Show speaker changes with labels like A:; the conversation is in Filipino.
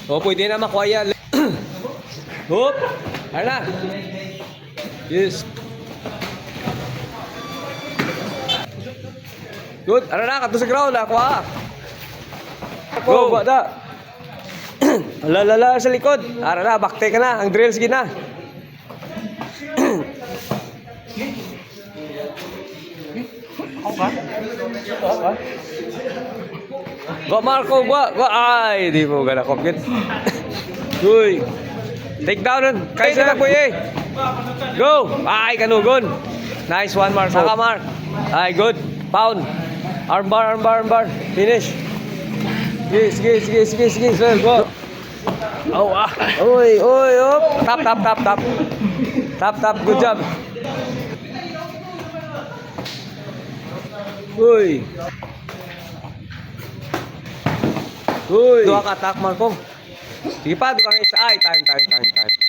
A: Oh, pwede na makuha yan. Hop! Ano na? Yes. Good. Ano na? Kato sa ground. Nakuha. Go, bada. Lalala sa likod. Ano na? Bakte ka na. Ang drill, sige na. Go Marco, go. Ay, di mo gana compute. Uy. Take down nun. Kaya sila po eh. Go. Ay, kanugon. Nice one, Mark. Saka, Mark. Ay, good. Pound. Armbar, armbar, armbar. Finish. Sige. Sir, go. Oh, ah. Uy, up. Tap. Tap. Good job. Uy. Dua ka attack, Marco. Sige pa, dua ka isa. Ay, time.